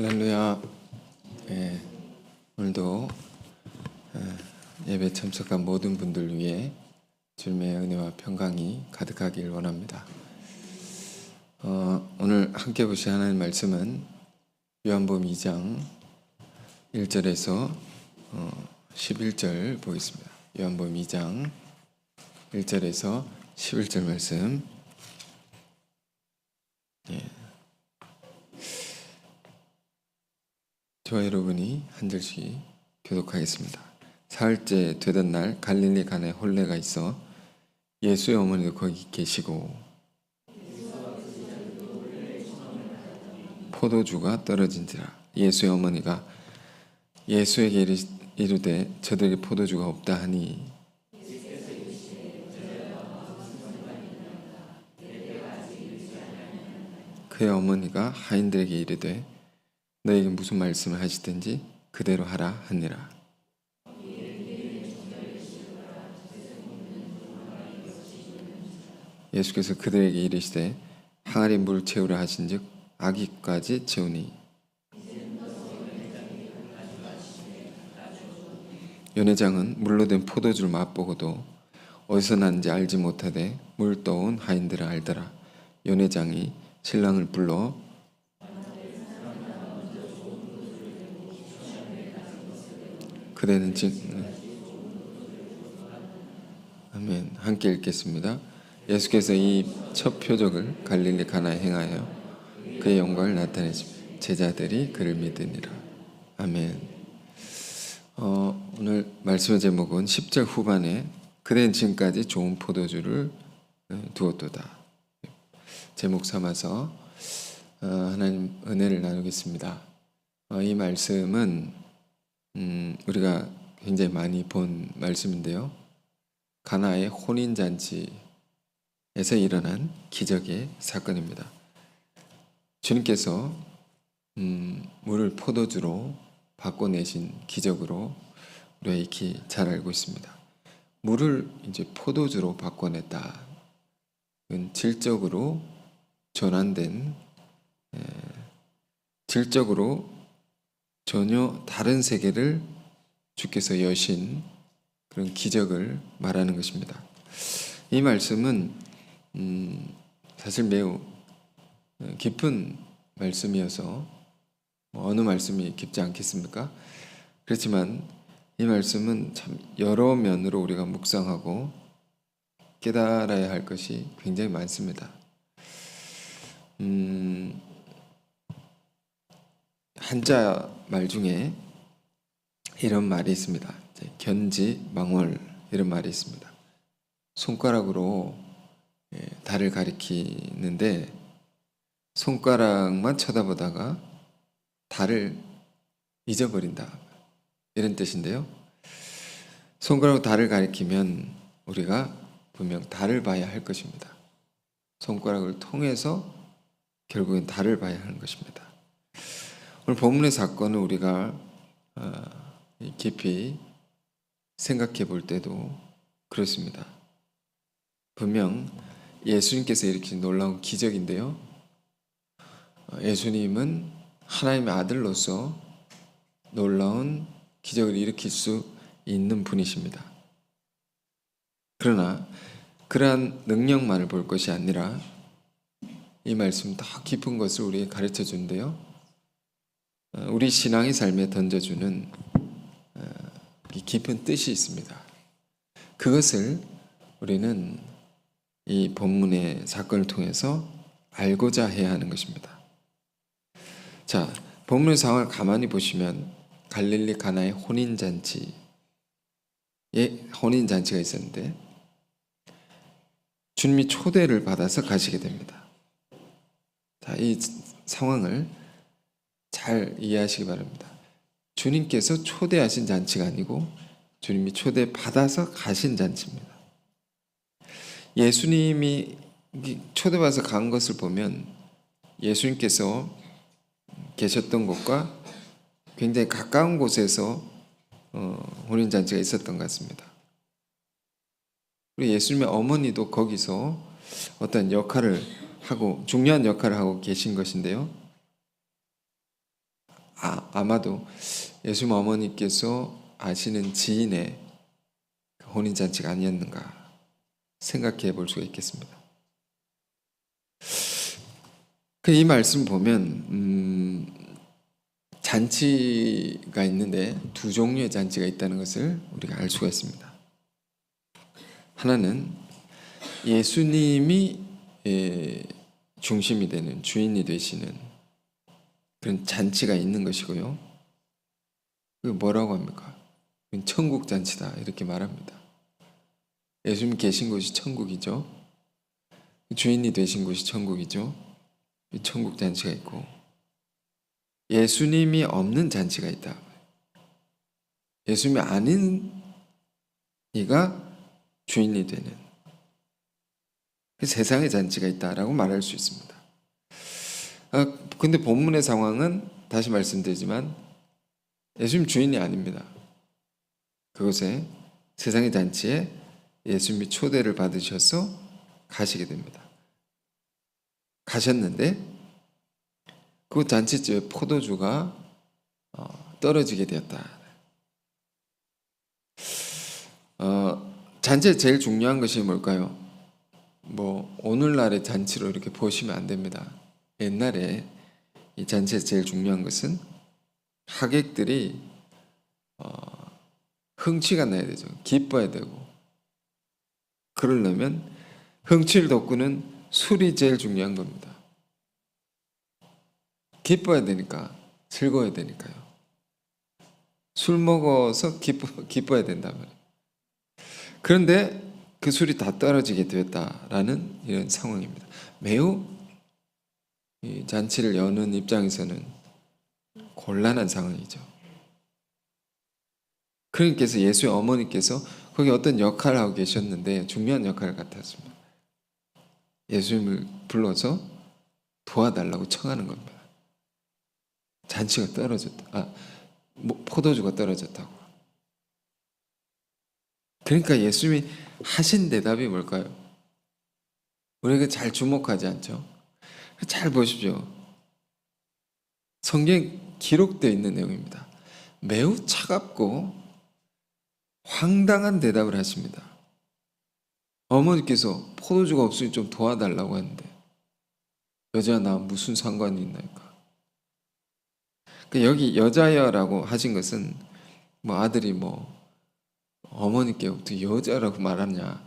할렐루야. 오늘도 예배 참석한 모든 분들 위해 주님의 은혜와 평강이 가득하길 원합니다. 오늘 함께 보실 하나님 말씀은 요한복음 2장 1절에서 11절 보겠습니다. 요한복음 2장 1절에서 11절 말씀. 저와 여러분이 한 절씩 교독하겠습니다. 사흘째 되던 날 갈릴리 가나에 혼례가 있어 예수의 어머니도 거기 계시고 포도주가 떨어진지라. 예수의 어머니가 예수에게 이르되 저들에게 포도주가 없다 하니 그의 어머니가 하인들에게 이르되 너에게 무슨 말씀을 하시든지 그대로 하라 하니라. 예수께서 그들에게 이르시되 항아리 물 채우라 하신즉 아기까지 채우니 연회장은 물로 된 포도주를 맛보고도 어디서 났는지 알지 못하되 물 떠온 하인들은 알더라. 연회장이 신랑을 불러 그대는 아멘. 함께 읽겠습니다. 예수께서 이 첫 표적을 갈릴리 가나에 행하여 그의 영광을 나타내시며 제자들이 그를 믿으니라. 아멘. 오늘 말씀의 제목은 10절 후반에 그대는 지금까지 좋은 포도주를 두었도다. 제목 삼아서 하나님 은혜를 나누겠습니다. 이 말씀은 우리가 굉장히 많이 본 말씀인데요. 가나의 혼인잔치에서 일어난 기적의 사건입니다. 주님께서 물을 포도주로 바꿔내신 기적으로 우리가 익히 잘 알고 있습니다. 물을 이제 포도주로 바꿔냈다. 이건 질적으로 전환된, 질적으로 전혀 다른 세계를 주께서 여신 그런 기적을 말하는 것입니다. 이 말씀은 사실 매우 깊은 말씀이어서 어느 말씀이 깊지 않겠습니까? 그렇지만 이 말씀은 참 여러 면으로 우리가 묵상하고 깨달아야 할 것이 굉장히 많습니다. 한자 말 중에 이런 말이 있습니다. 견지망월 이런 말이 있습니다. 손가락으로 달을 가리키는데 손가락만 쳐다보다가 달을 잊어버린다. 이런 뜻인데요. 손가락으로 달을 가리키면 우리가 분명 달을 봐야 할 것입니다. 손가락을 통해서 결국엔 달을 봐야 하는 것입니다. 오늘 본문의 사건을 우리가 깊이 생각해 볼 때도 그렇습니다. 분명 예수님께서 일으킨 놀라운 기적인데요. 예수님은 하나님의 아들로서 놀라운 기적을 일으킬 수 있는 분이십니다. 그러나 그러한 능력만을 볼 것이 아니라 이 말씀 더 깊은 것을 우리에게 가르쳐 주는데요. 우리 신앙의 삶에 던져주는 깊은 뜻이 있습니다. 그것을 우리는 이 본문의 사건을 통해서 알고자 해야 하는 것입니다. 자, 본문의 상황을 가만히 보시면 갈릴리 가나의 혼인잔치가 있었는데 주님이 초대를 받아서 가시게 됩니다. 자, 이 상황을 잘 이해하시기 바랍니다. 주님께서 초대하신 잔치가 아니고 주님이 초대받아서 가신 잔치입니다. 예수님이 초대받아서 간 것을 보면 예수님께서 계셨던 곳과 굉장히 가까운 곳에서 혼인잔치가 있었던 것 같습니다. 그리고 예수님의 어머니도 거기서 어떤 역할을 하고 중요한 역할을 하고 계신 것인데요. 아마도 예수님 어머니께서 아시는 지인의 혼인잔치가 아니었는가 생각해 볼 수가 있겠습니다. 이 말씀 보면 잔치가 있는데 두 종류의 잔치가 있다는 것을 우리가 알 수가 있습니다. 하나는 예수님이 중심이 되는, 주인이 되시는 그런 잔치가 있는 것이고요. 그게 뭐라고 합니까? 천국 잔치다 이렇게 말합니다. 예수님 계신 곳이 천국이죠. 주인이 되신 곳이 천국이죠. 천국 잔치가 있고, 예수님이 없는 잔치가 있다. 예수님이 아닌 이가 주인이 되는 세상의 잔치가 있다라고 말할 수 있습니다. 근데 본문의 상황은 다시 말씀드리지만 예수님 주인이 아닙니다. 그곳에 세상의 잔치에 예수님이 초대를 받으셔서 가시게 됩니다. 가셨는데 그 잔치집에 포도주가 떨어지게 되었다. 잔치에 제일 중요한 것이 뭘까요? 오늘날의 잔치로 이렇게 보시면 안 됩니다. 옛날에 이 잔치에서 제일 중요한 것은 하객들이 흥취가 나야 되죠. 기뻐야 되고, 그러려면 흥취를 돋구는 술이 제일 중요한 겁니다. 기뻐야 되니까, 즐거워야 되니까요. 술 먹어서 기뻐야 된다면. 그런데 그 술이 다 떨어지게 되었다라는 이런 상황입니다. 매우 이 잔치를 여는 입장에서는 곤란한 상황이죠. 그러니까 예수의 어머니께서 거기 어떤 역할을 하고 계셨는데 중요한 역할을 같았습니다. 예수님을 불러서 도와달라고 청하는 겁니다. 잔치가 떨어졌다. 포도주가 떨어졌다고. 그러니까 예수님이 하신 대답이 뭘까요? 우리가 잘 주목하지 않죠? 잘 보십시오. 성경에 기록되어 있는 내용입니다. 매우 차갑고 황당한 대답을 하십니다. 어머니께서 포도주가 없으니 좀 도와달라고 하는데 여자와 나 무슨 상관이 있나이까? 여기 여자여라고 하신 것은 아들이 어머니께 어떻게 여자라고 말하냐,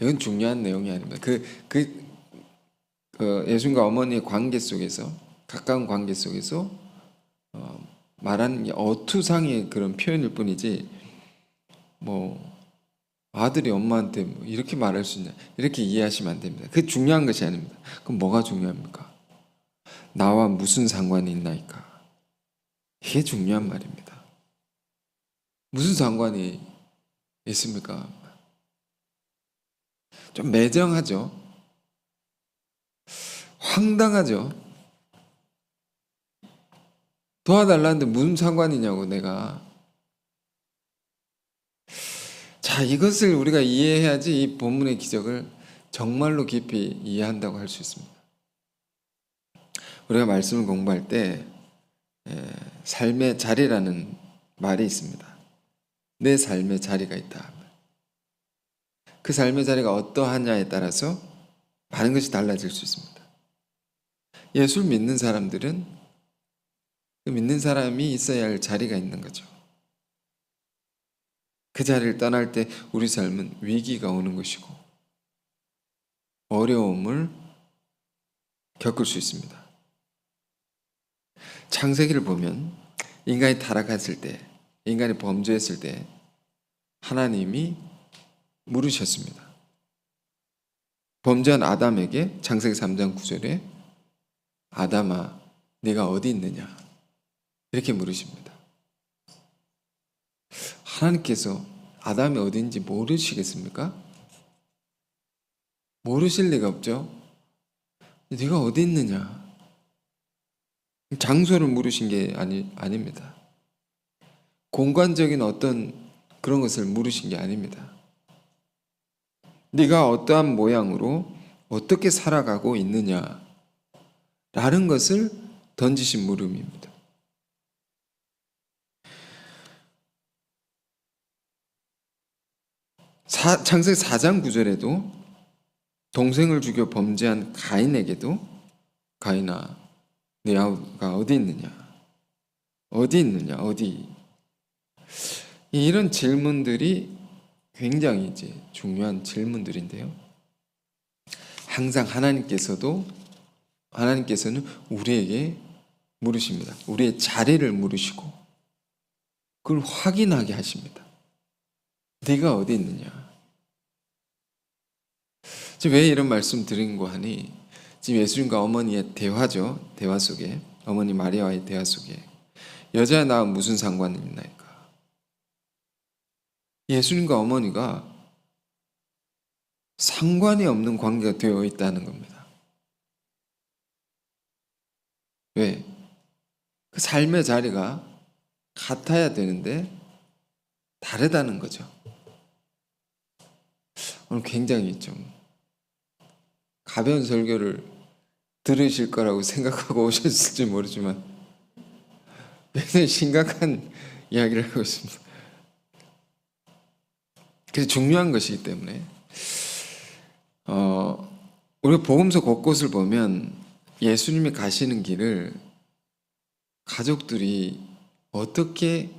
이건 중요한 내용이 아닙니다. 예수님과 어머니의 관계 속에서, 가까운 관계 속에서 말하는 어투상의 그런 표현일 뿐이지 아들이 엄마한테 이렇게 말할 수 있냐, 이렇게 이해하시면 안 됩니다. 그게 중요한 것이 아닙니다. 그럼 뭐가 중요합니까? 나와 무슨 상관이 있나이까? 이게 중요한 말입니다. 무슨 상관이 있습니까? 좀 매정하죠. 황당하죠. 도와달라는데 무슨 상관이냐고 내가. 자, 이것을 우리가 이해해야지 이 본문의 기적을 정말로 깊이 이해한다고 할 수 있습니다. 우리가 말씀을 공부할 때 삶의 자리라는 말이 있습니다. 내 삶의 자리가 있다. 그 삶의 자리가 어떠하냐에 따라서 많은 것이 달라질 수 있습니다. 예수를 믿는 사람들은 그 믿는 사람이 있어야 할 자리가 있는 거죠. 그 자리를 떠날 때 우리 삶은 위기가 오는 것이고 어려움을 겪을 수 있습니다. 창세기를 보면 인간이 타락했을 때, 인간이 범죄했을 때 하나님이 물으셨습니다. 범죄한 아담에게 창세기 3장 9절에 아담아 네가 어디 있느냐 이렇게 물으십니다. 하나님께서 아담이 어딘지 모르시겠습니까? 모르실 리가 없죠. 네가 어디 있느냐, 장소를 물으신 게 아닙니다. 공간적인 어떤 그런 것을 물으신 게 아닙니다. 네가 어떠한 모양으로 어떻게 살아가고 있느냐 라는 것을 던지신 물음입니다. 창세기 4장 9절에도 동생을 죽여 범죄한 가인에게도 가인아 네 아우가 어디 있느냐? 어디 있느냐? 어디? 이런 질문들이 굉장히 이제 중요한 질문들인데요. 항상 하나님께서는 우리에게 물으십니다. 우리의 자리를 물으시고 그걸 확인하게 하십니다. 네가 어디 있느냐? 지금 왜 이런 말씀 드린 거 하니 지금 예수님과 어머니의 대화죠. 대화 속에 어머니 마리아와의 대화 속에 여자야 나 무슨 상관이 있나이까? 예수님과 어머니가 상관이 없는 관계가 되어 있다는 겁니다. 왜? 그 삶의 자리가 같아야 되는데 다르다는 거죠. 오늘 굉장히 좀 가벼운 설교를 들으실 거라고 생각하고 오셨을지 모르지만 굉장히 심각한 이야기를 하고 있습니다. 그래서 중요한 것이기 때문에 우리가 복음서 곳곳을 보면 예수님이 가시는 길을 가족들이 어떻게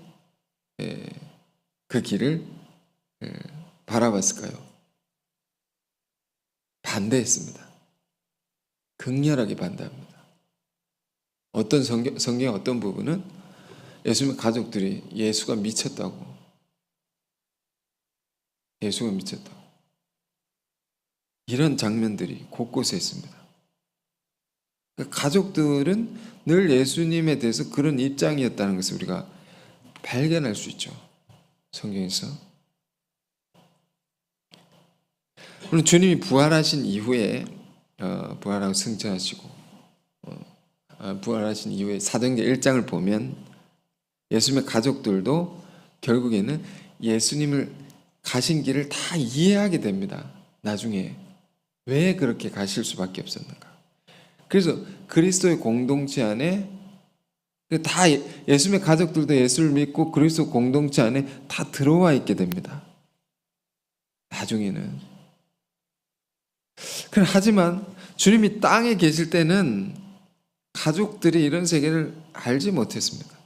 그 길을 바라봤을까요? 반대했습니다. 극렬하게 반대합니다. 어떤 성경의 어떤 부분은 예수님의 가족들이 예수가 미쳤다고 이런 장면들이 곳곳에 있습니다. 가족들은 늘 예수님에 대해서 그런 입장이었다는 것을 우리가 발견할 수 있죠. 성경에서. 물론 주님이 부활하신 이후에 부활하고 승천하시고 부활하신 이후에 사도행전 1장을 보면 예수님의 가족들도 결국에는 예수님을 가신 길을 다 이해하게 됩니다. 나중에 왜 그렇게 가실 수밖에 없었는가. 그래서 그리스도의 공동체 안에 다 예수님의 가족들도 예수를 믿고 그리스도 공동체 안에 다 들어와 있게 됩니다. 나중에는. 하지만 주님이 땅에 계실 때는 가족들이 이런 세계를 알지 못했습니다.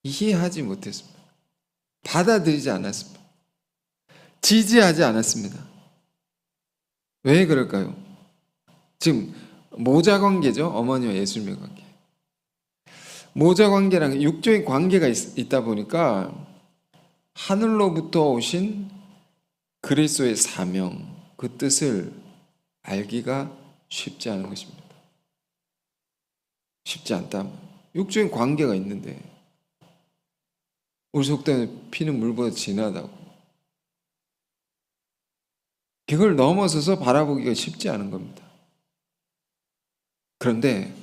이해하지 못했습니다. 받아들이지 않았습니다. 지지하지 않았습니다. 왜 그럴까요? 지금 모자 관계죠. 어머니와 예수님의 관계. 모자 관계랑 육적인 관계가 있다 보니까 하늘로부터 오신 그리스도의 사명, 그 뜻을 알기가 쉽지 않은 것입니다. 쉽지 않다. 육적인 관계가 있는데 우리 속담에 피는 물보다 진하다고. 그걸 넘어서서 바라보기가 쉽지 않은 겁니다. 그런데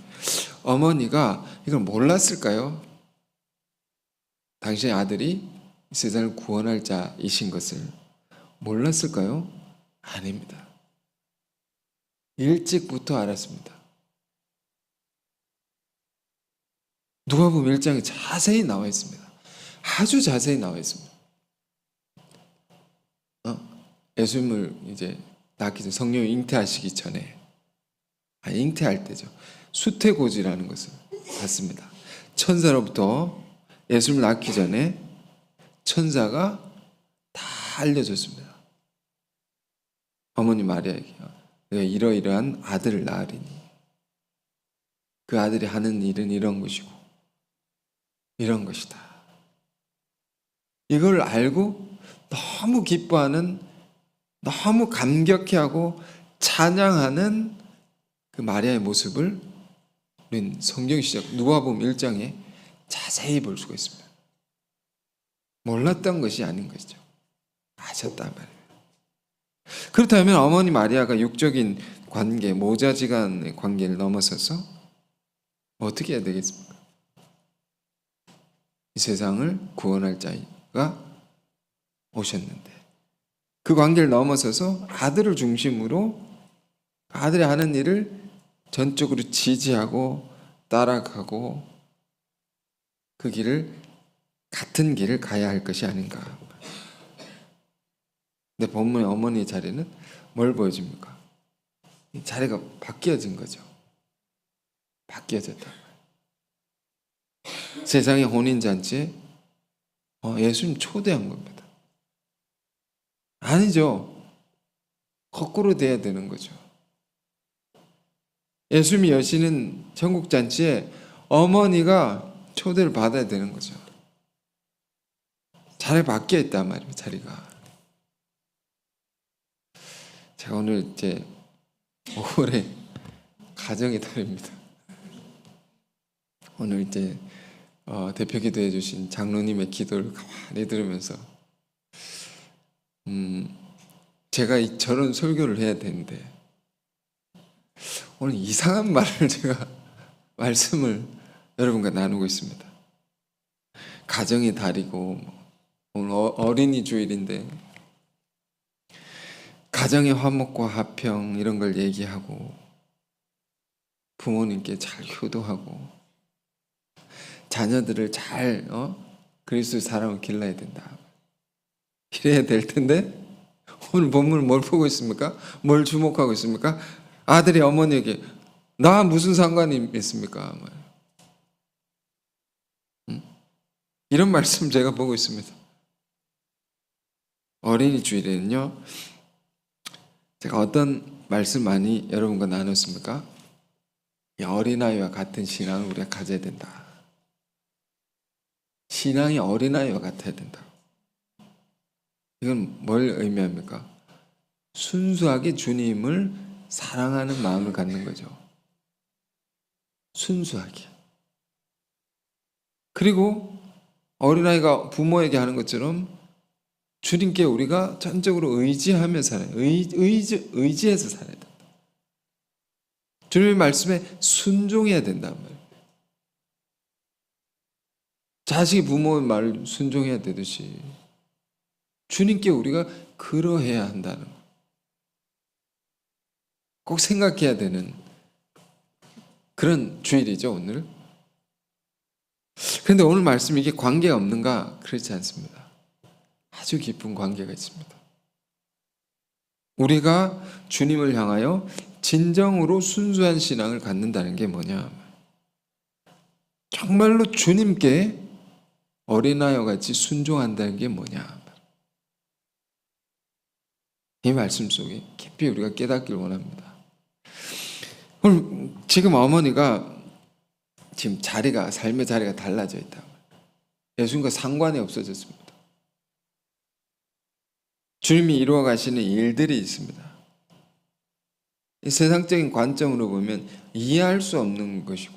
어머니가 이걸 몰랐을까요? 당신의 아들이 이 세상을 구원할 자이신 것을 몰랐을까요? 아닙니다. 일찍부터 알았습니다. 누가복음 1장에 자세히 나와 있습니다. 아주 자세히 나와 있습니다. 예수님을 이제 낳기 전 성령이 잉태하시기 전에 잉태할 때죠. 수태고지라는 것을 봤습니다. 천사로부터 예수님을 낳기 전에 천사가 다 알려줬습니다. 어머니 마리아에게 내가 이러이러한 아들을 낳으리니 그 아들이 하는 일은 이런 것이고 이런 것이다. 이걸 알고 너무 기뻐하는, 너무 감격해하고 찬양하는 그 마리아의 모습을 우리는 성경 시작 누가복음 1장에 자세히 볼 수가 있습니다. 몰랐던 것이 아닌 것이죠. 아셨단 말이에요. 그렇다면 어머니 마리아가 육적인 관계, 모자지간의 관계를 넘어서서 어떻게 해야 되겠습니까? 이 세상을 구원할 자가 오셨는데 그 관계를 넘어서서 아들을 중심으로 아들이 하는 일을 전적으로 지지하고 따라가고 그 길을 같은 길을 가야 할 것이 아닌가. 근데 본문의 어머니의 자리는 뭘 보여줍니까? 이 자리가 바뀌어진 거죠. 바뀌어졌다. 세상의 혼인잔치에 예수님 초대한 겁니다. 아니죠. 거꾸로 돼야 되는 거죠. 예수님이 여시는 천국잔치에 어머니가 초대를 받아야 되는 거죠. 자리가 바뀌어 있단 말이에요. 자리가. 제가 오늘 이제 5월에 가정의 달입니다. 오늘 이제 대표 기도해 주신 장로님의 기도를 가만히 들으면서 제가 저런 설교를 해야 되는데 오늘 이상한 말을 제가 말씀을 여러분과 나누고 있습니다. 가정의 달이고 오늘 어린이 주일인데 가정의 화목과 화평 이런 걸 얘기하고 부모님께 잘 효도하고 자녀들을 잘 그리스도의 사랑을 길러야 된다. 이래야 될 텐데 오늘 본문을 뭘 보고 있습니까? 뭘 주목하고 있습니까? 아들이 어머니에게 나 무슨 상관이 있습니까? 이런 말씀 제가 보고 있습니다. 어린이 주일에는요, 제가 어떤 말씀 많이 여러분과 나눴습니까? 이 어린아이와 같은 신앙을 우리가 가져야 된다. 신앙이 어린아이와 같아야 된다. 이건 뭘 의미합니까? 순수하게 주님을 사랑하는 마음을 갖는 거죠. 순수하게. 그리고 어린아이가 부모에게 하는 것처럼 주님께 우리가 전적으로 의지하며 살아요. 의지해서 살아야 된다. 주님의 말씀에 순종해야 된단 말이에요. 자식이 부모의 말을 순종해야 되듯이 주님께 우리가 그러해야 한다는 거. 꼭 생각해야 되는 그런 주일이죠, 오늘. 그런데 오늘 말씀 이게 관계가 없는가? 그렇지 않습니다. 아주 깊은 관계가 있습니다. 우리가 주님을 향하여 진정으로 순수한 신앙을 갖는다는 게 뭐냐? 정말로 주님께 어린아이와 같이 순종한다는 게 뭐냐? 이 말씀 속에 깊이 우리가 깨닫길 원합니다. 그럼 지금 어머니가 지금 삶의 자리가 달라져 있다. 예수님과 상관이 없어졌습니다. 주님이 이루어 가시는 일들이 있습니다. 이 세상적인 관점으로 보면 이해할 수 없는 것이고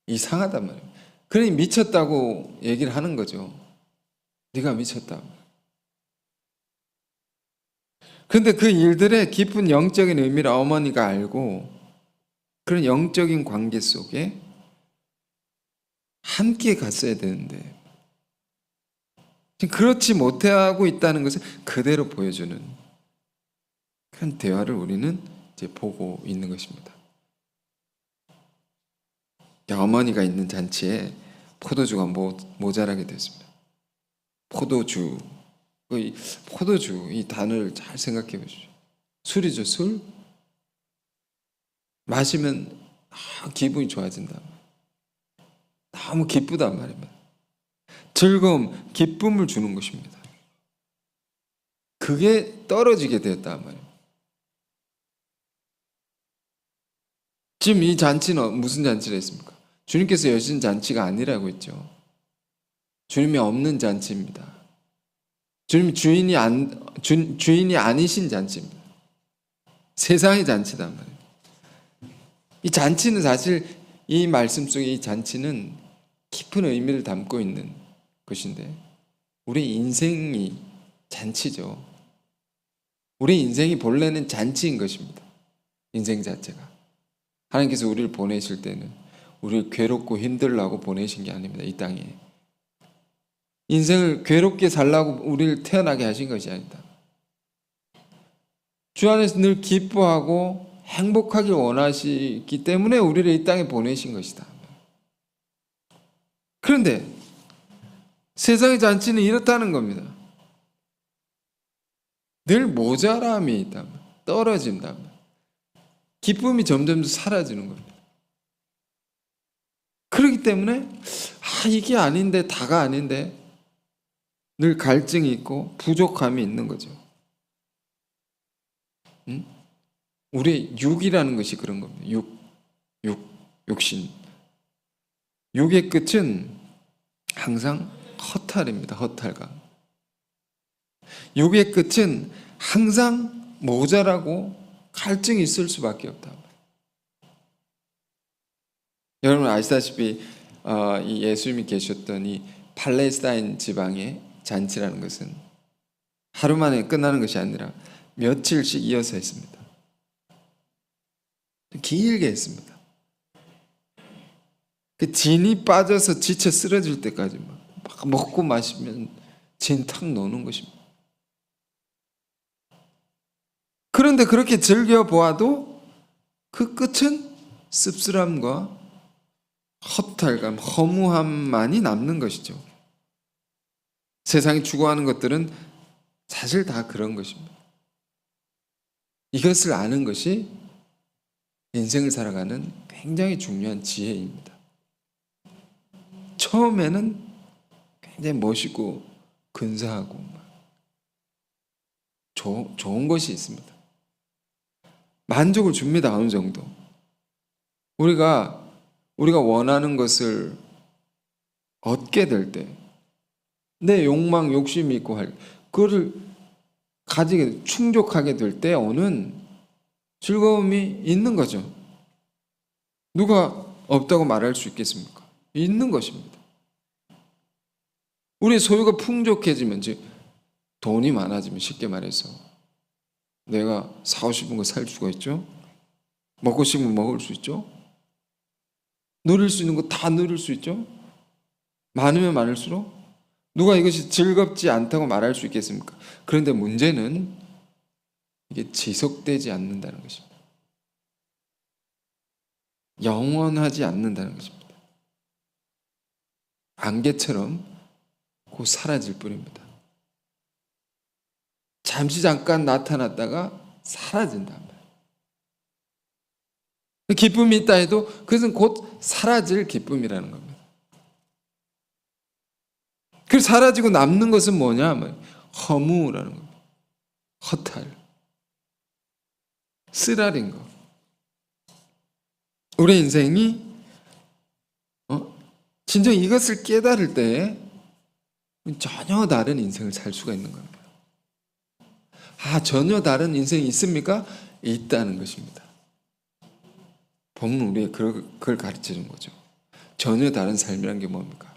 이상하단 말이에요. 그러니 미쳤다고 얘기를 하는 거죠. 네가 미쳤다. 그런데 그 일들의 깊은 영적인 의미를 어머니가 알고 그런 영적인 관계 속에 함께 갔어야 되는데 그렇지 못하고 있다는 것을 그대로 보여주는 그런 대화를 우리는 이제 보고 있는 것입니다. 어머니가 있는 잔치에 포도주가 모자라게 됐습니다. 포도주, 이 단어를 잘 생각해 보십시오. 술이죠, 술. 마시면 기분이 좋아진다. 너무 기쁘단 말입니다. 즐거움, 기쁨을 주는 것입니다. 그게 떨어지게 되었단 말이에요. 지금 이 잔치는 무슨 잔치를 했습니까? 주님께서 여신 잔치가 아니라고 했죠. 주님이 없는 잔치입니다. 주님 주인이 아니신 잔치입니다. 세상의 잔치단 말이에요. 이 잔치는 사실 이 말씀 속에 이 잔치는 깊은 의미를 담고 있는 것인데 우리 인생이 잔치죠. 우리 인생이 본래는 잔치인 것입니다. 인생 자체가. 하나님께서 우리를 보내실 때는 우리를 괴롭고 힘들라고 보내신 게 아닙니다. 이 땅에. 인생을 괴롭게 살라고 우리를 태어나게 하신 것이 아니다. 주 안에서 늘 기뻐하고 행복하길 원하시기 때문에 우리를 이 땅에 보내신 것이다. 그런데 세상의 잔치는 이렇다는 겁니다. 늘 모자람이 있다면, 떨어진다면 기쁨이 점점 사라지는 겁니다. 그렇기 때문에 이게 아닌데, 다가 아닌데 늘 갈증이 있고 부족함이 있는 거죠. 우리 육이라는 것이 그런 겁니다. 육신. 육의 끝은 항상 허탈입니다. 허탈감. 육의 끝은 항상 모자라고 갈증이 있을 수밖에 없다. 여러분 아시다시피 이 예수님이 계셨던 이 팔레스타인 지방의 잔치라는 것은 하루 만에 끝나는 것이 아니라 며칠씩 이어서 했습니다. 길게 했습니다. 그 진이 빠져서 지쳐 쓰러질 때까지 막 먹고 마시면 진 탁 노는 것입니다. 그런데 그렇게 즐겨보아도 그 끝은 씁쓸함과 허탈감, 허무함만이 남는 것이죠. 세상이 추구하는 것들은 사실 다 그런 것입니다. 이것을 아는 것이 인생을 살아가는 굉장히 중요한 지혜입니다. 처음에는 굉장히 멋있고 근사하고 좋은 것이 있습니다. 만족을 줍니다. 어느 정도. 우리가 원하는 것을 얻게 될 때, 내 욕망, 욕심이 있고 그거를 가지게, 충족하게 될 때 오는 즐거움이 있는 거죠. 누가 없다고 말할 수 있겠습니까? 있는 것입니다. 우리 소유가 풍족해지면, 즉 돈이 많아지면, 쉽게 말해서 내가 사고 싶은 거 살 수가 있죠. 먹고 싶은 거 먹을 수 있죠. 누릴 수 있는 거 다 누릴 수 있죠. 많으면 많을수록 누가 이것이 즐겁지 않다고 말할 수 있겠습니까? 그런데 문제는 이게 지속되지 않는다는 것입니다. 영원하지 않는다는 것입니다. 안개처럼 곧 사라질 뿐입니다. 잠시 잠깐 나타났다가 사라진단 말이에요. 기쁨이 있다 해도 그것은 곧 사라질 기쁨이라는 겁니다. 그 사라지고 남는 것은 뭐냐? 허무라는 겁니다. 허탈, 쓰라린 것. 우리 인생이 진정 이것을 깨달을 때 전혀 다른 인생을 살 수가 있는 겁니다. 전혀 다른 인생이 있습니까? 있다는 것입니다. 본문 우리에게 그걸 가르쳐준 거죠. 전혀 다른 삶이란 게 뭡니까?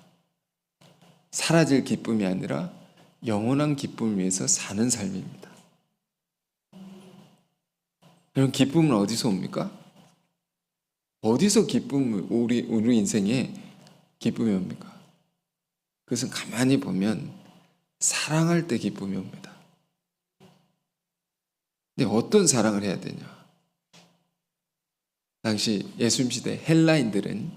사라질 기쁨이 아니라 영원한 기쁨을 위해서 사는 삶입니다. 여러분, 기쁨은 어디서 옵니까? 어디서 우리 인생에 기쁨이 옵니까? 그것은 가만히 보면 사랑할 때 기쁨이 옵니다. 근데 어떤 사랑을 해야 되냐? 당시 예수님 시대 헬라인들은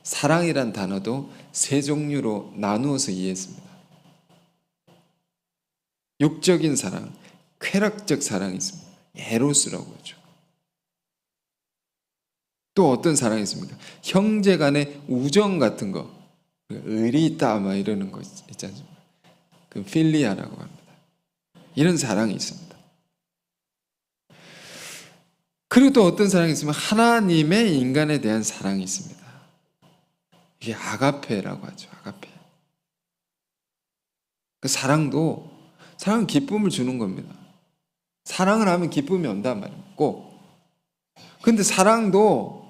사랑이란 단어도 세 종류로 나누어서 이해했습니다. 육적인 사랑, 쾌락적 사랑이 있습니다. 에로스라고 하죠. 또 어떤 사랑이 있습니까? 형제 간의 우정 같은 거, 의리 있다 이러는 거 있지 않습니까? 그 필리아라고 합니다. 이런 사랑이 있습니다. 그리고 또 어떤 사랑이 있으면 하나님의 인간에 대한 사랑이 있습니다. 이게 아가페라고 하죠. 아가페. 그 사랑은 기쁨을 주는 겁니다. 사랑을 하면 기쁨이 온단 말이에요. 꼭. 근데 사랑도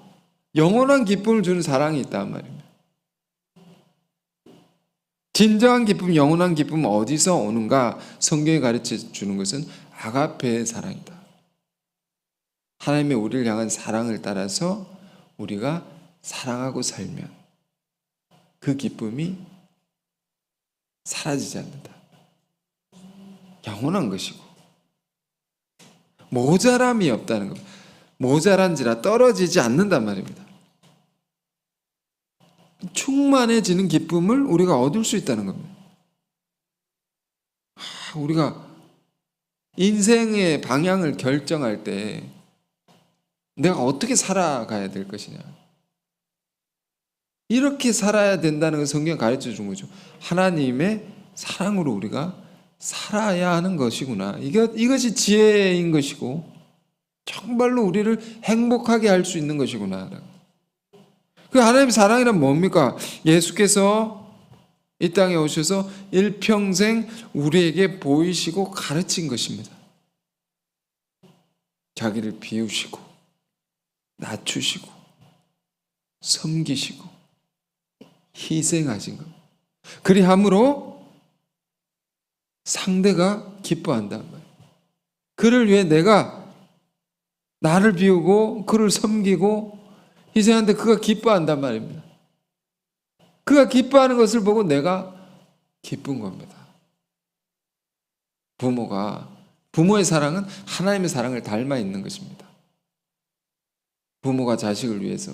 영원한 기쁨을 주는 사랑이 있단 말입니다. 진정한 기쁨, 영원한 기쁨은 어디서 오는가? 성경이 가르쳐 주는 것은 아가페의 사랑이다. 하나님의 우리를 향한 사랑을 따라서 우리가 사랑하고 살면 그 기쁨이 사라지지 않는다. 영원한 것이고 모자람이 없다는 것. 모자란지라 떨어지지 않는단 말입니다. 충만해지는 기쁨을 우리가 얻을 수 있다는 겁니다. 우리가 인생의 방향을 결정할 때 내가 어떻게 살아가야 될 것이냐, 이렇게 살아야 된다는 걸 성경이 가르쳐 준 거죠. 하나님의 사랑으로 우리가 살아야 하는 것이구나. 이것이 지혜인 것이고 정말로 우리를 행복하게 할 수 있는 것이구나. 그 하나님의 사랑이란 뭡니까? 예수께서 이 땅에 오셔서 일평생 우리에게 보이시고 가르친 것입니다. 자기를 비우시고 낮추시고 섬기시고 희생하신 것. 그리함으로 상대가 기뻐한단 말이에요. 그를 위해 내가 나를 비우고 그를 섬기고 희생하는데 그가 기뻐한단 말입니다. 그가 기뻐하는 것을 보고 내가 기쁜 겁니다. 부모의 사랑은 하나님의 사랑을 닮아 있는 것입니다. 부모가 자식을 위해서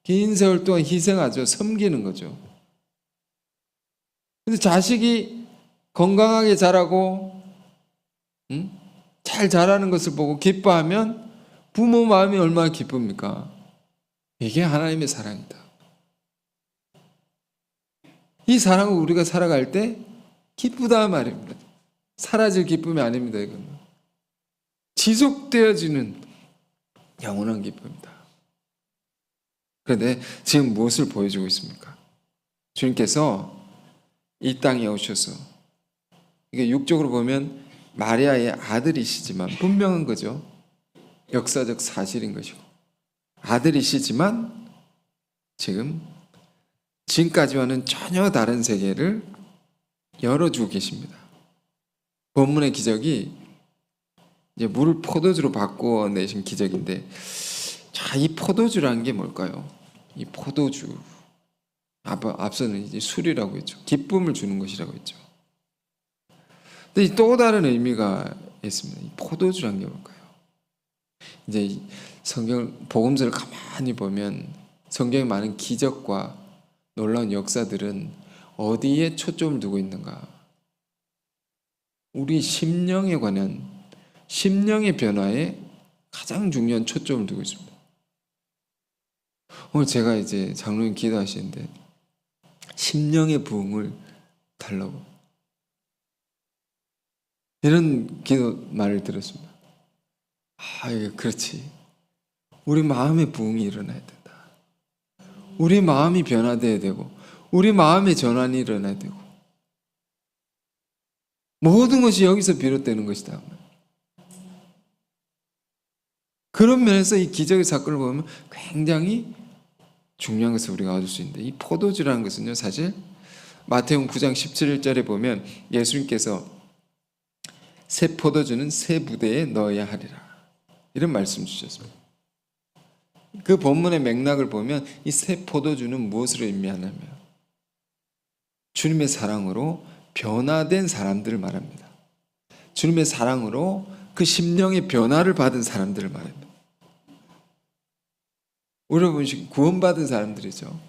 긴 세월 동안 희생하죠. 섬기는 거죠. 근데 자식이 건강하게 자라고 잘 자라는 것을 보고 기뻐하면 부모 마음이 얼마나 기쁩니까? 이게 하나님의 사랑이다. 이 사랑을 우리가 살아갈 때 기쁘다 말입니다. 사라질 기쁨이 아닙니다. 이건 지속되어지는 영원한 기쁨입니다. 그런데 지금 무엇을 보여주고 있습니까? 주님께서 이 땅에 오셔서, 이게 육적으로 보면 마리아의 아들이시지만, 분명한 거죠. 역사적 사실인 것이고 아들이시지만 지금까지와는 전혀 다른 세계를 열어주고 계십니다. 본문의 기적이 이제 물을 포도주로 바꾸어내신 기적인데, 자, 이 포도주라는 게 뭘까요? 이 포도주, 앞서는 이제 술이라고 했죠. 기쁨을 주는 것이라고 했죠. 근데 또 다른 의미가 있습니다. 이 포도주라는 게 뭘까요? 이제 성경 복음서를 가만히 보면 성경에 많은 기적과 놀라운 역사들은 어디에 초점을 두고 있는가? 우리 심령에 관한, 심령의 변화에 가장 중요한 초점을 두고 있습니다. 오늘 제가 이제 장로님 기도하시는데 심령의 부흥을 달라고, 이런 기도 말을 들었습니다. 이게 그렇지. 우리 마음의 부흥이 일어나야 된다. 우리 마음이 변화되어야 되고 우리 마음의 전환이 일어나야 되고 모든 것이 여기서 비롯되는 것이다. 그런 면에서 이 기적의 사건을 보면 굉장히 중요한 것을 우리가 얻을 수 있는데, 이 포도주라는 것은요, 사실 마태복음 9장 17절에 보면 예수님께서 새 포도주는 새 부대에 넣어야 하리라, 이런 말씀 주셨습니다. 그 본문의 맥락을 보면 이 새 포도주는 무엇을 의미하냐면 주님의 사랑으로 변화된 사람들을 말합니다. 주님의 사랑으로 그 심령의 변화를 받은 사람들을 말합니다. 우리가 보면 구원받은 사람들이죠.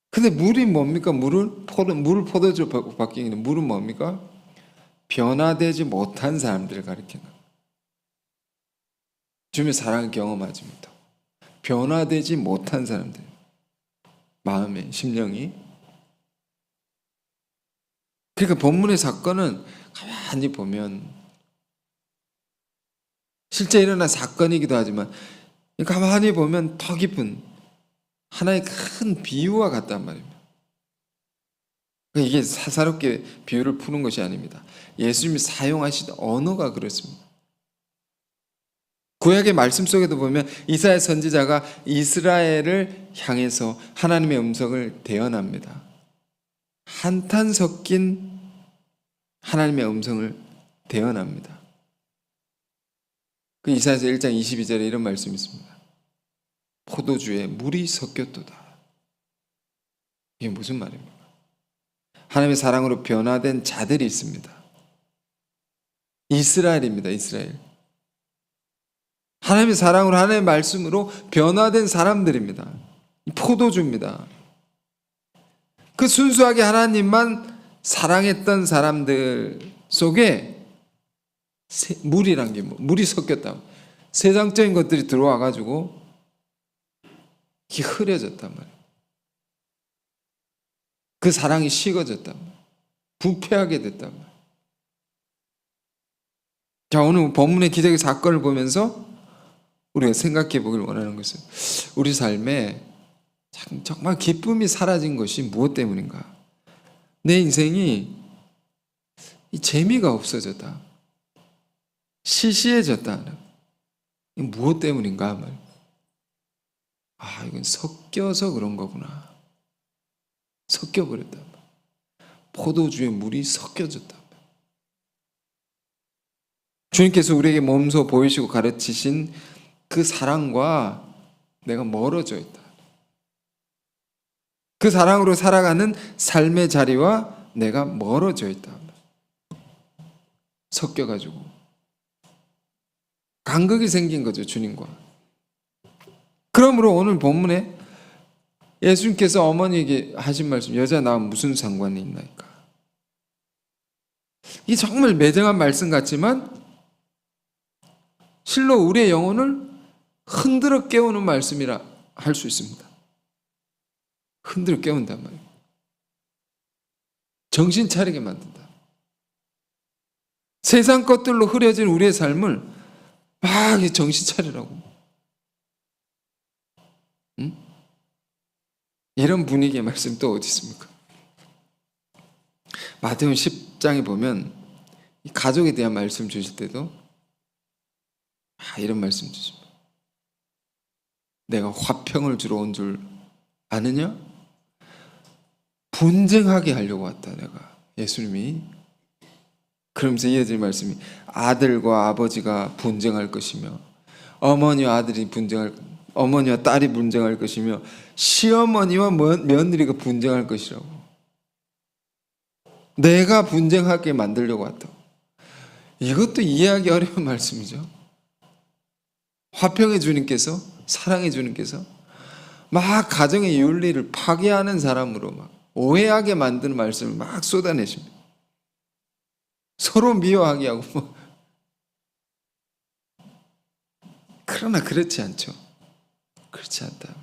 근데 물이 뭡니까? 물을 포도주로 바뀌는 게, 물은 뭡니까? 변화되지 못한 사람들을 가리키는 거예요. 주님의 사랑을 경험하지 못하고 변화되지 못한 사람들, 마음의 심령이. 그러니까 본문의 사건은 가만히 보면 실제 일어난 사건이기도 하지만 가만히 보면 더 깊은 하나의 큰 비유와 같단 말입니다. 이게 사사롭게 비유를 푸는 것이 아닙니다. 예수님이 사용하신 언어가 그렇습니다. 구약의 말씀 속에도 보면 이사야 선지자가 이스라엘을 향해서 하나님의 음성을 대언합니다. 한탄 섞인 하나님의 음성을 대언합니다. 그 이사야서 1장 22절에 이런 말씀이 있습니다. 포도주에 물이 섞였도다. 이게 무슨 말입니까? 하나님의 사랑으로 변화된 자들이 있습니다. 이스라엘입니다. 이스라엘. 하나님의 사랑으로, 하나님의 말씀으로 변화된 사람들입니다. 포도주입니다. 그 순수하게 하나님만 사랑했던 사람들 속에 물이란 게 물이 섞였다. 세상적인 것들이 들어와 가지고 이게 흐려졌단 말이에요. 그 사랑이 식어졌단 말이에요. 부패하게 됐단 말이에요. 자, 오늘 본문의 기적의 사건을 보면서 우리가 생각해 보길 원하는 것은 우리 삶에 정말 기쁨이 사라진 것이 무엇 때문인가? 내 인생이 이 재미가 없어졌다. 시시해졌다. 이 무엇 때문인가? 이건 섞여서 그런 거구나. 섞여버렸다. 포도주에 물이 섞여졌다. 주님께서 우리에게 몸소 보이시고 가르치신 그 사랑과 내가 멀어져 있다. 그 사랑으로 살아가는 삶의 자리와 내가 멀어져 있다. 섞여가지고 간극이 생긴 거죠, 주님과. 그러므로 오늘 본문에 예수님께서 어머니에게 하신 말씀, 여자 나와 무슨 상관이 있나이까? 이게 정말 매정한 말씀 같지만 실로 우리의 영혼을 흔들어 깨우는 말씀이라 할 수 있습니다. 흔들어 깨운단 말이에요. 정신 차리게 만든다. 세상 것들로 흐려진 우리의 삶을 막 정신 차리라고. 응? 이런 분위기의 말씀 또 어디 있습니까? 마태복음 10장에 보면 가족에 대한 말씀 주실 때도 이런 말씀 주십니다. 내가 화평을 주러 온 줄 아느냐? 분쟁하게 하려고 왔다 내가. 예수님이 그러면서 이어질 말씀이 아들과 아버지가 분쟁할 것이며 어머니와 딸이 분쟁할 것이며 시어머니와 며느리가 분쟁할 것이라고. 내가 분쟁하게 만들려고 왔다. 이것도 이해하기 어려운 말씀이죠. 화평의 주님께서, 사랑의 주님께서 막 가정의 윤리를 파괴하는 사람으로 막 오해하게 만드는 말씀을 막 쏟아내십니다. 서로 미워하게 하고 그러나 그렇지 않죠. 그렇지 않다.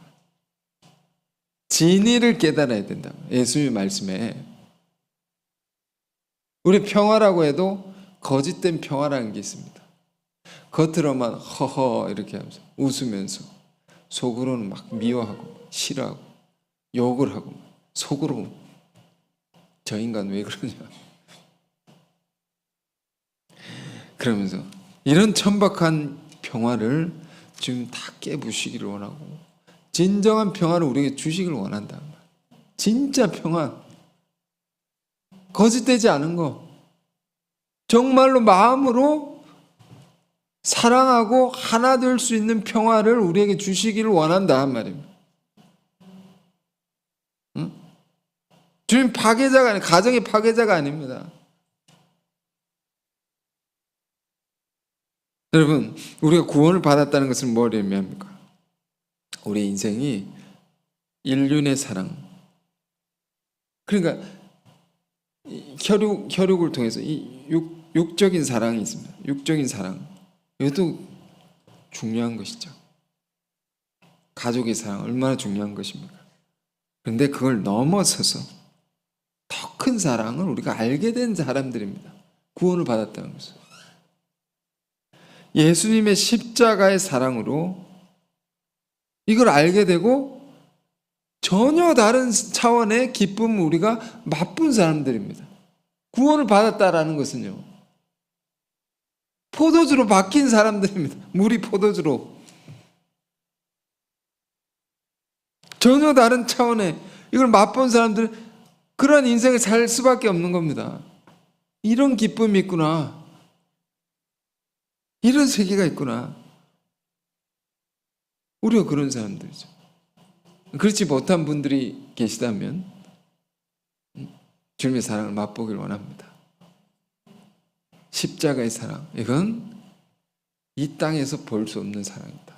진리를 깨달아야 된다. 예수님의 말씀에 우리 평화라고 해도 거짓된 평화라는 게 있습니다. 겉으로만 허허 이렇게 하면서 웃으면서 속으로는 막 미워하고 싫어하고 욕을 하고 속으로 저 인간 왜 그러냐 그러면서 이런 천박한 평화를 지금 다 깨부시기를 원하고 진정한 평화를 우리에게 주시기를 원한다. 진짜 평화, 거짓되지 않은 거, 정말로 마음으로 사랑하고 하나 될 수 있는 평화를 우리에게 주시기를 원한다 말입니다. 응? 주님 파괴자가 아니에요. 가정의 파괴자가 아닙니다. 여러분, 우리가 구원을 받았다는 것은 뭘 의미합니까? 우리 인생이 인륜의 사랑, 그러니까 혈육을 통해서 이 육적인 사랑이 있습니다. 육적인 사랑, 이것도 중요한 것이죠. 가족의 사랑 얼마나 중요한 것입니까? 그런데 그걸 넘어서서 더 큰 사랑을 우리가 알게 된 사람들입니다. 구원을 받았다는 것은 예수님의 십자가의 사랑으로 이걸 알게 되고 전혀 다른 차원의 기쁨을 우리가 맛본 사람들입니다. 구원을 받았다라는 것은요, 포도주로 바뀐 사람들입니다. 물이 포도주로. 전혀 다른 차원의 이걸 맛본 사람들은 그런 인생을 살 수밖에 없는 겁니다. 이런 기쁨이 있구나. 이런 세계가 있구나. 우리가 그런 사람들이죠. 그렇지 못한 분들이 계시다면 주님의 사랑을 맛보길 원합니다. 십자가의 사랑, 이건 이 땅에서 볼 수 없는 사랑이다.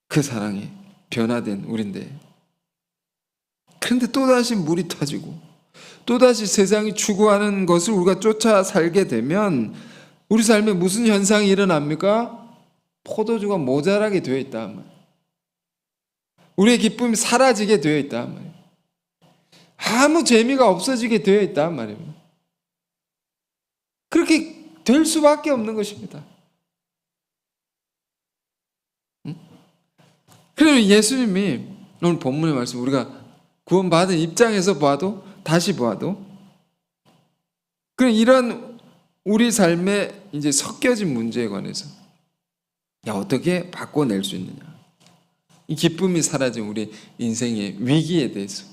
그 사랑이 변화된 우리인데, 그런데 또다시 물이 터지고 또다시 세상이 추구하는 것을 우리가 쫓아 살게 되면 우리 삶에 무슨 현상이 일어납니까? 포도주가 모자라게 되어 있다 말이에요. 우리의 기쁨이 사라지게 되어 있다 말이에요. 아무 재미가 없어지게 되어 있다 말이에요. 그렇게 될 수밖에 없는 것입니다. 그러면 예수님이 오늘 본문의 말씀, 우리가 구원받은 입장에서 봐도 다시 봐도 그럼 이런 우리 삶에 이제 섞여진 문제에 관해서 어떻게 바꿔낼 수 있느냐, 이 기쁨이 사라진 우리 인생의 위기에 대해서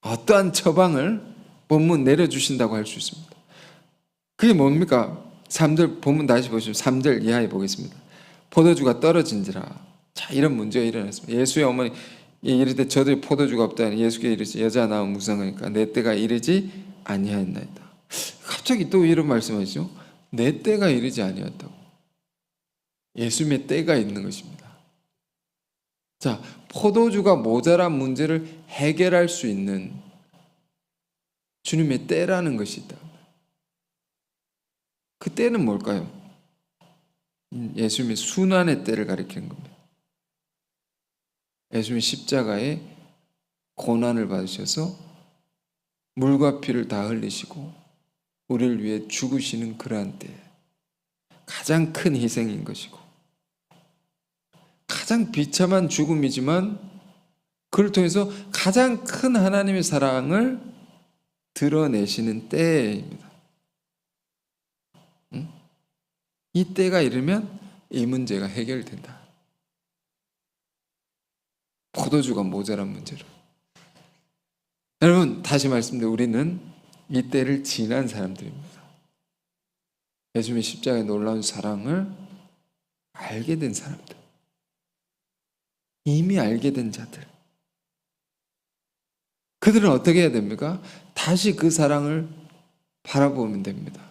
어떠한 처방을 본문 내려주신다고 할 수 있습니다. 그게 뭡니까? 3절 본문 다시 보시면 3절 이하에 보겠습니다. 포도주가 떨어진지라. 자, 이런 문제가 일어났습니다. 예수의 어머니 이르되 저들이 포도주가 없다. 예수께 이르시 여자 낳으면 무슨 상관이니까 내 때가 이르지 아니하였나이다. 갑자기 또 이런 말씀하시죠. 내 때가 이르지 아니었다고. 예수님의 때가 있는 것입니다. 자, 포도주가 모자란 문제를 해결할 수 있는 주님의 때라는 것이 있다. 그 때는 뭘까요? 예수님의 순환의 때를 가리키는 겁니다. 예수님이 십자가에 고난을 받으셔서 물과 피를 다 흘리시고 우리를 위해 죽으시는 그러한 때, 가장 큰 희생인 것이고 가장 비참한 죽음이지만 그를 통해서 가장 큰 하나님의 사랑을 드러내시는 때입니다. 이 때가 이르면 이 문제가 해결된다. 포도주가 모자란 문제로. 여러분, 다시 말씀드려, 우리는 이 때를 지난 사람들입니다. 예수님의 십자가의 놀라운 사랑을 알게 된 사람들, 이미 알게 된 자들, 그들은 어떻게 해야 됩니까? 다시 그 사랑을 바라보면 됩니다.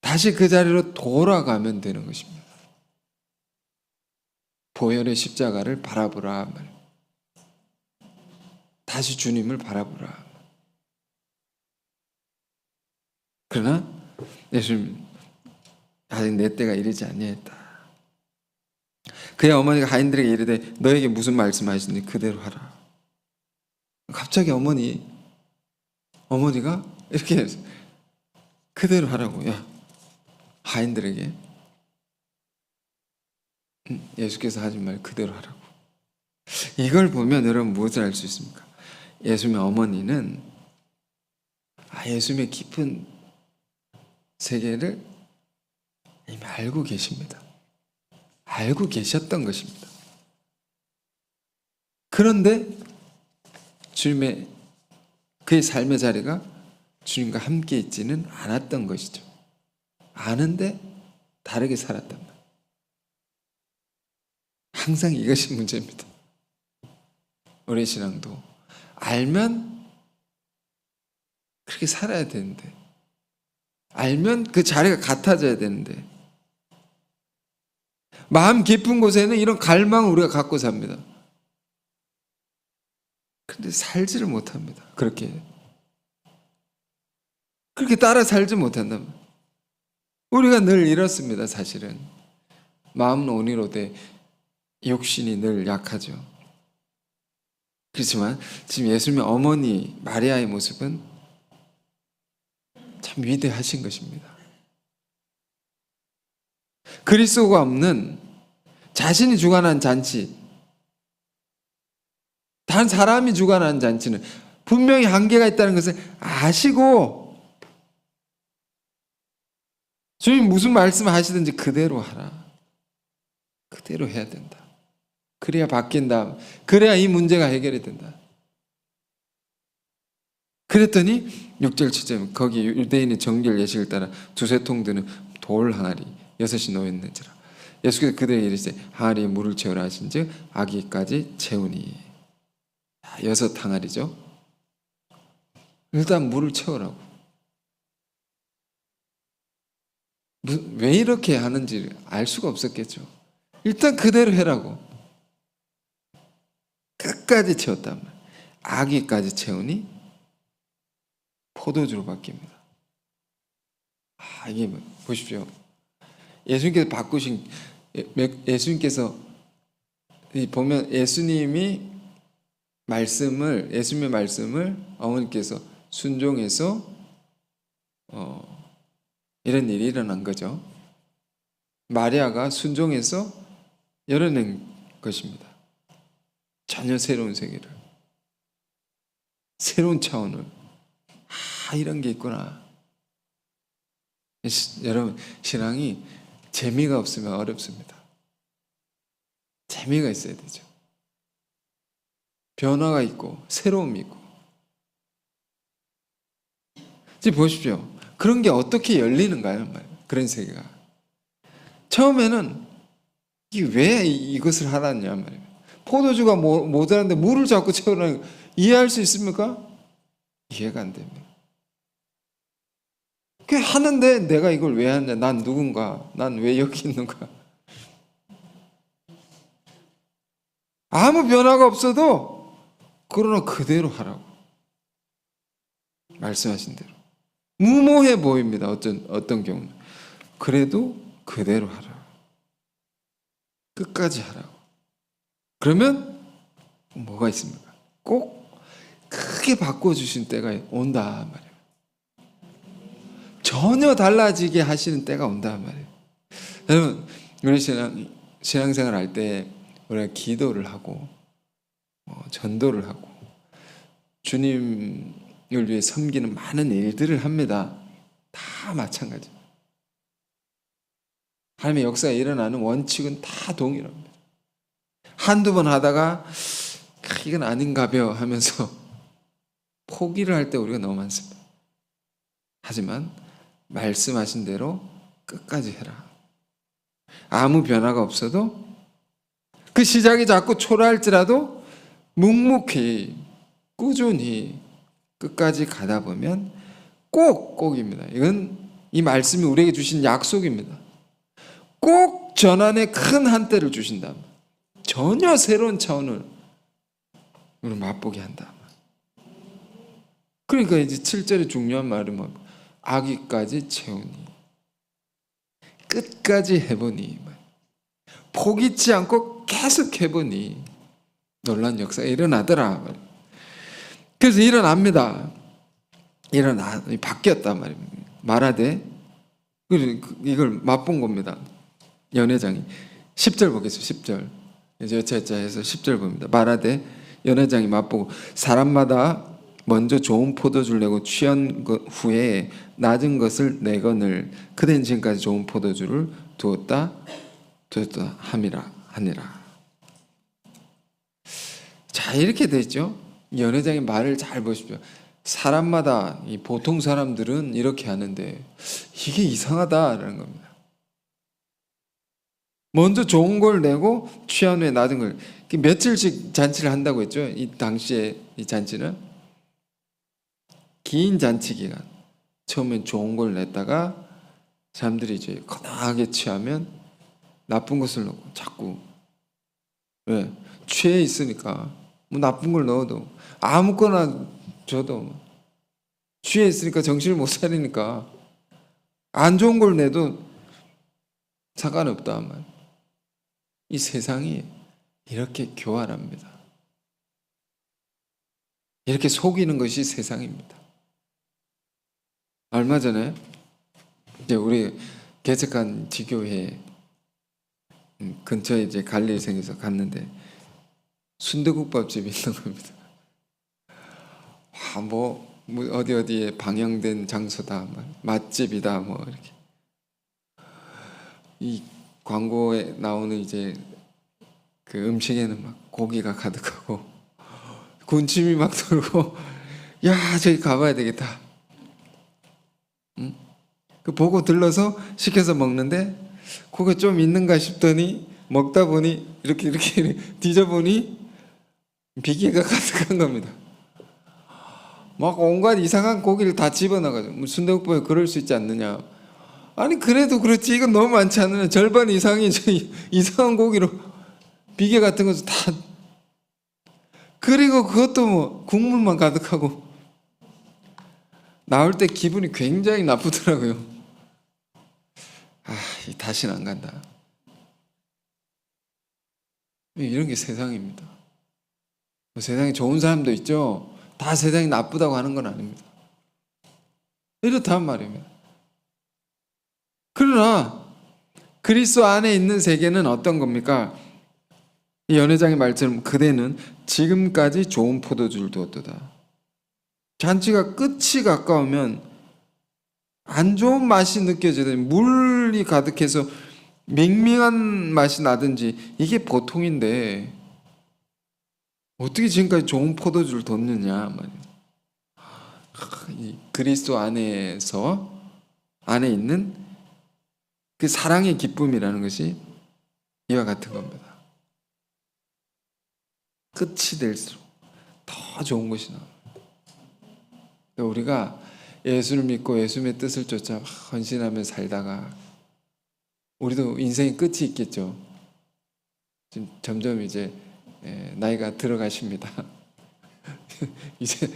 다시 그 자리로 돌아가면 되는 것입니다. 보혈의 십자가를 바라보라. 다시 주님을 바라보라. 그러나 예수님, 아직 내 때가 이르지 아니했다. 그의 어머니가 하인들에게 이르되 너에게 무슨 말씀하시는지 그대로 하라. 갑자기 어머니가 이렇게 해서 그대로 하라고. 야, 하인들에게 예수께서 하신 말 그대로 하라고. 이걸 보면 여러분 무엇을 알 수 있습니까? 예수님의 어머니는 예수님의 깊은 세계를 이미 알고 계십니다. 알고 계셨던 것입니다. 그런데 주님의 그의 삶의 자리가 주님과 함께 있지는 않았던 것이죠. 아는데 다르게 살았단 말이에요. 항상 이것이 문제입니다. 우리 신앙도 알면 그렇게 살아야 되는데, 알면 그 자리가 같아져야 되는데, 마음 깊은 곳에는 이런 갈망을 우리가 갖고 삽니다. 그런데 살지를 못합니다. 그렇게 따라 살지 못한다면 우리가 늘 이렇습니다. 사실은 마음은 온이로되 육신이 늘 약하죠. 그렇지만 지금 예수님의 어머니 마리아의 모습은 참 위대하신 것입니다. 그리스도가 없는 자신이 주관한 잔치, 단 사람이 주관한 잔치는 분명히 한계가 있다는 것을 아시고 주님 무슨 말씀 하시든지 그대로 하라. 그대로 해야 된다. 그래야 바뀐다. 그래야 이 문제가 해결이 된다. 그랬더니 6절 7절 거기 유대인의 정결 예식을 따라 두세 통 드는 돌 항아리 6이 놓였는지라. 예수께서 그들에게 이르시되 항아리에 물을 채우라 하신즉 아기까지 채우니. 6 항아리죠. 일단 물을 채우라고. 왜 이렇게 하는지 알 수가 없었겠죠. 일단 그대로 해라고. 끝까지 채웠단 말이에요. 아기까지 채우니 포도주로 바뀝니다. 이게 보십시오. 예수님께서 바꾸신, 예수님께서 보면 예수님의 말씀을 어머니께서 순종해서 이런 일이 일어난 거죠. 마리아가 순종해서 열어낸 것입니다. 전혀 새로운 세계를, 새로운 차원을, 이런 게 있구나. 여러분, 신앙이 재미가 없으면 어렵습니다. 재미가 있어야 되죠. 변화가 있고 새로움이 있고. 지금 보십시오. 그런 게 어떻게 열리는가요? 그런 세계가. 처음에는 왜 이것을 하라냐 말이에요. 포도주가 모자란데 물을 자꾸 채우라는 거 이해할 수 있습니까? 이해가 안 됩니다. 그 하는데 내가 이걸 왜 하냐? 난 누군가? 난 왜 여기 있는가? 아무 변화가 없어도 그러나 그대로 하라고 말씀하신 대로. 무모해 보입니다. 어떤 경우는. 그래도 그대로 하라고. 끝까지 하라고. 그러면 뭐가 있습니까? 꼭 크게 바꿔주신 때가 온다 말이에요. 전혀 달라지게 하시는 때가 온다 말이에요. 여러분, 우리 신앙생활 할 때 우리가 기도를 하고 전도를 하고 주님을 위해 섬기는 많은 일들을 합니다. 다 마찬가지. 하나님의 역사가 일어나는 원칙은 다 동일합니다. 한두 번 하다가 이건 아닌가벼 하면서 포기를 할 때 우리가 너무 많습니다. 하지만 말씀하신 대로 끝까지 해라. 아무 변화가 없어도 그 시작이 자꾸 초라할지라도 묵묵히 꾸준히 끝까지 가다 보면 꼭입니다. 이건 이 말씀이 우리에게 주신 약속입니다. 꼭 전환의 큰 한때를 주신다. 전혀 새로운 차원을 우리 맛보게 한다. 그러니까 이제 7절의 중요한 말은 뭐 아기까지 채우니 끝까지 해보니 포기치 않고 계속 해보니 놀라운 역사가 일어나더라. 그래서 일어납니다. 바뀌었단 말입니다. 말하되 이걸 맛본 겁니다. 연회장이 10절 보겠습니다. 10절 이제 여차여차해서 10절 봅니다. 말하되 연회장이 맛보고 사람마다 먼저 좋은 포도주를 내고 취한 후에 낮은 것을 내거늘 그대는 지금까지 좋은 포도주를 두었다 하니라. 자, 이렇게 되죠. 연회장의 말을 잘 보십시오. 사람마다, 이 보통 사람들은 이렇게 하는데 이게 이상하다라는 겁니다. 먼저 좋은 걸 내고 취한 후에 낮은 걸, 며칠씩 잔치를 한다고 했죠. 이 당시에 이 잔치는 긴 잔치 기간. 처음엔 좋은 걸 냈다가 사람들이 이제 거나하게 취하면 나쁜 것을 넣고 자꾸, 왜? 취해 있으니까 뭐 나쁜 걸 넣어도 아무거나 줘도 취해 있으니까 정신을 못 차리니까 안 좋은 걸 내도 상관없다 말. 이 세상이 이렇게 교활합니다. 이렇게 속이는 것이 세상입니다. 얼마 전에 이제 우리 개척한 지교회 근처에 이제 갈 일이 생겨서 갔는데 순대국밥집이 있는 겁니다. 뭐 어디에 방영된 장소다, 맛집이다, 뭐 이렇게. 이 광고에 나오는 이제 그 음식에는 막 고기가 가득하고 군침이 막 돌고, 야, 저기 가봐야 되겠다. 그 보고 들러서 시켜서 먹는데 그거 좀 있는가 싶더니 먹다 보니 이렇게 뒤져보니 비계가 가득한 겁니다. 막 온갖 이상한 고기를 다 집어넣어가지고. 순대국밥에 그럴 수 있지 않느냐. 아니 그래도 그렇지, 이건 너무 많지 않느냐. 절반 이상이 이상한 고기로 비계 같은 것도 다. 그리고 그것도 뭐 국물만 가득하고 나올 때 기분이 굉장히 나쁘더라고요. 다시는 안 간다. 이런 게 세상입니다. 세상에 좋은 사람도 있죠. 다 세상이 나쁘다고 하는 건 아닙니다. 이렇단 말입니다. 그러나 그리스도 안에 있는 세계는 어떤 겁니까? 이 연회장의 말처럼 그대는 지금까지 좋은 포도주를 두었도다. 잔치가 끝이 가까우면 안 좋은 맛이 느껴지든지 물이 가득해서 밍밍한 맛이 나든지 이게 보통인데 어떻게 지금까지 좋은 포도주를 뒀느냐 말이에요. 이 그리스도 안에 있는 그 사랑의 기쁨이라는 것이 이와 같은 겁니다. 끝이 될수록 더 좋은 것이 나옵니다. 우리가 예수를 믿고 예수님의 뜻을 쫓아 헌신하며 살다가 우리도 인생의 끝이 있겠죠. 지금 점점 이제 나이가 들어가십니다. 이제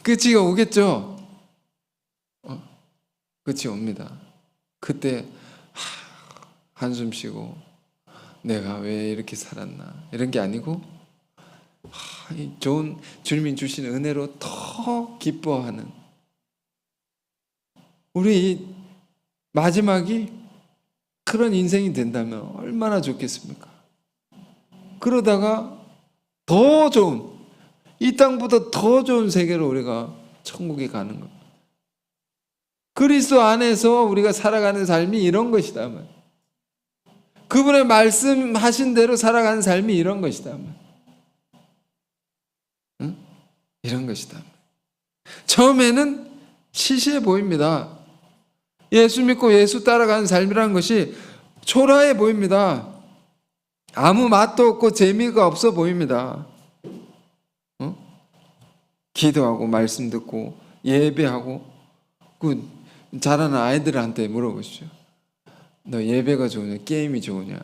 끝이 오겠죠. 끝이 옵니다. 그때 한숨 쉬고 내가 왜 이렇게 살았나 이런 게 아니고 이 좋은 주님이 주신 은혜로 더 기뻐하는 우리 마지막이 그런 인생이 된다면 얼마나 좋겠습니까? 그러다가 더 좋은 이 땅보다 더 좋은 세계로 우리가 천국에 가는 것. 그리스도 안에서 우리가 살아가는 삶이 이런 것이다. 그분의 말씀하신 대로 살아가는 삶이 이런 것이다. 응? 이런 것이다. 처음에는 시시해 보입니다. 예수 믿고 예수 따라가는 삶이라는 것이 초라해 보입니다. 아무 맛도 없고 재미가 없어 보입니다. 기도하고 말씀 듣고 예배하고 그 자라는 아이들한테 물어보시죠. 너 예배가 좋으냐 게임이 좋으냐?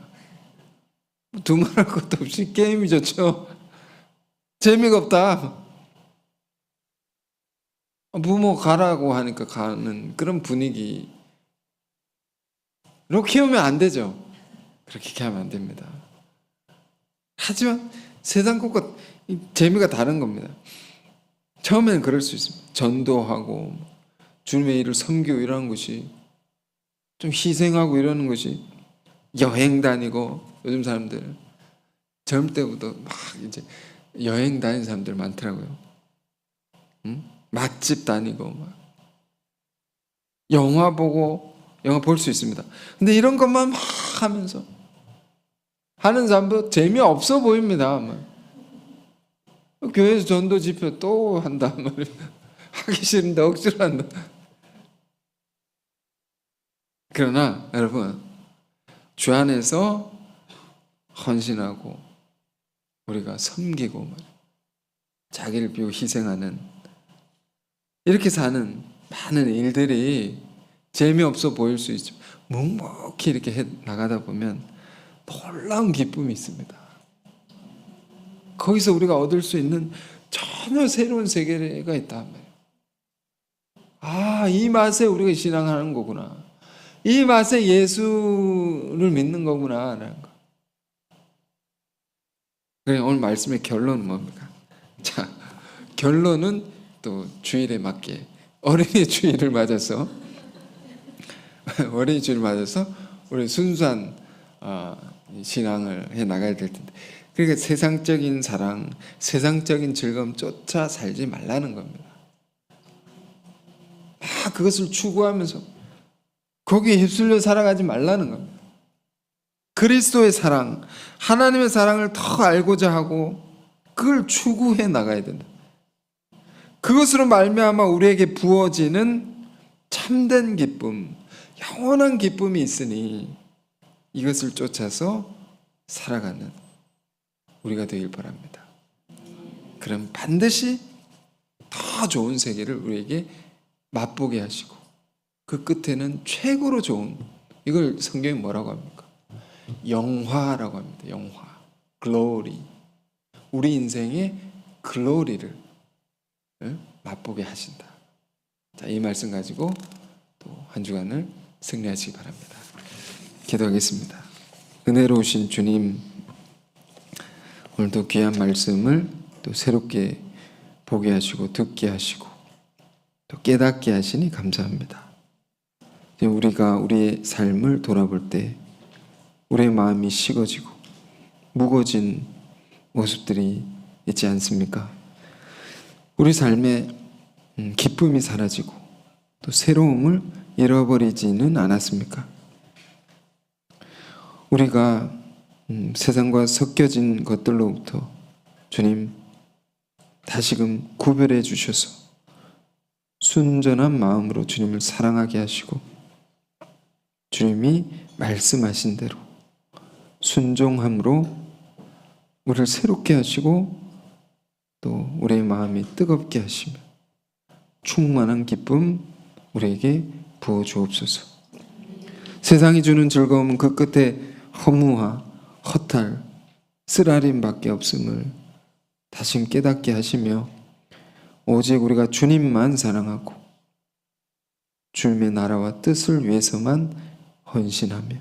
두말할 것도 없이 게임이 좋죠. 재미가 없다. 부모 가라고 하니까 가는 그런 분위기로 키우면 안 되죠. 그렇게 하면 안 됩니다. 하지만 세상 것과 재미가 다른 겁니다. 처음에는 그럴 수 있습니다. 전도하고 주님의 일을 섬기고 이러는 것이 좀 희생하고 이러는 것이 여행 다니고 요즘 사람들 젊을 때부터 막 이제 여행 다니는 사람들 많더라고요. 맛집 다니고 막 영화 보고 영화 볼 수 있습니다. 근데 이런 것만 막 하면서 하는 사람도 재미없어 보입니다. 교회에서 전도 집회 또 한다 말이야. 하기 싫은데 억지로 한다. 그러나 여러분 주 안에서 헌신하고 우리가 섬기고 자기를 비우고 희생하는 이렇게 사는 많은 일들이 재미없어 보일 수 있지만 묵묵히 이렇게 해 나가다 보면 놀라운 기쁨이 있습니다. 거기서 우리가 얻을 수 있는 전혀 새로운 세계가 있다. 이 맛에 우리가 신앙하는 거구나. 이 맛에 예수를 믿는 거구나. 라는 거. 그래, 오늘 말씀의 결론은 뭡니까? 자, 결론은 또 주일에 맞게 어린이 주일을 맞아서 우리 순수한 신앙을 해 나가야 될 텐데. 그러니까 세상적인 사랑, 세상적인 즐거움 쫓아 살지 말라는 겁니다. 그것을 추구하면서 거기에 휩쓸려 살아가지 말라는 겁니다. 그리스도의 사랑, 하나님의 사랑을 더 알고자 하고 그걸 추구해 나가야 된다. 그것으로 말미암아 우리에게 부어지는 참된 기쁨, 영원한 기쁨이 있으니 이것을 쫓아서 살아가는 우리가 되길 바랍니다. 그럼 반드시 더 좋은 세계를 우리에게 맛보게 하시고 그 끝에는 최고로 좋은 이걸 성경이 뭐라고 합니까? 영화라고 합니다. 영화, 글로리. 우리 인생의 글로리를 맛보게 하신다. 자, 이 말씀 가지고 또 한 주간을 승리하시기 바랍니다. 기도하겠습니다. 은혜로우신 주님, 오늘도 귀한 말씀을 또 새롭게 보게 하시고 듣게 하시고 또 깨닫게 하시니 감사합니다. 우리가 우리의 삶을 돌아볼 때 우리의 마음이 식어지고 무거워진 모습들이 있지 않습니까? 우리 삶에 기쁨이 사라지고 또 새로움을 잃어버리지는 않았습니까? 우리가 세상과 섞여진 것들로부터 주님 다시금 구별해 주셔서 순전한 마음으로 주님을 사랑하게 하시고 주님이 말씀하신 대로 순종함으로 우리를 새롭게 하시고 또 우리의 마음이 뜨겁게 하시며 충만한 기쁨 우리에게 부어 주옵소서. 세상이 주는 즐거움은 그 끝에 허무와 허탈, 쓰라림밖에 없음을 다시 깨닫게 하시며 오직 우리가 주님만 사랑하고 주님의 나라와 뜻을 위해서만 헌신하며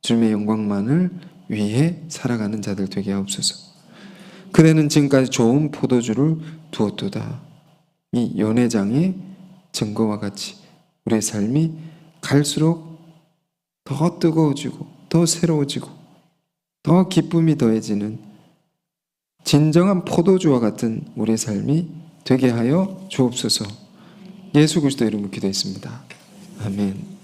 주님의 영광만을 위해 살아가는 자들 되게 하옵소서. 그대는 지금까지 좋은 포도주를 두었도다. 이 연회장의 증거와 같이 우리의 삶이 갈수록 더 뜨거워지고 더 새로워지고 더 기쁨이 더해지는 진정한 포도주와 같은 우리의 삶이 되게 하여 주옵소서. 예수 그리스도 이름으로 기도했습니다. 아멘.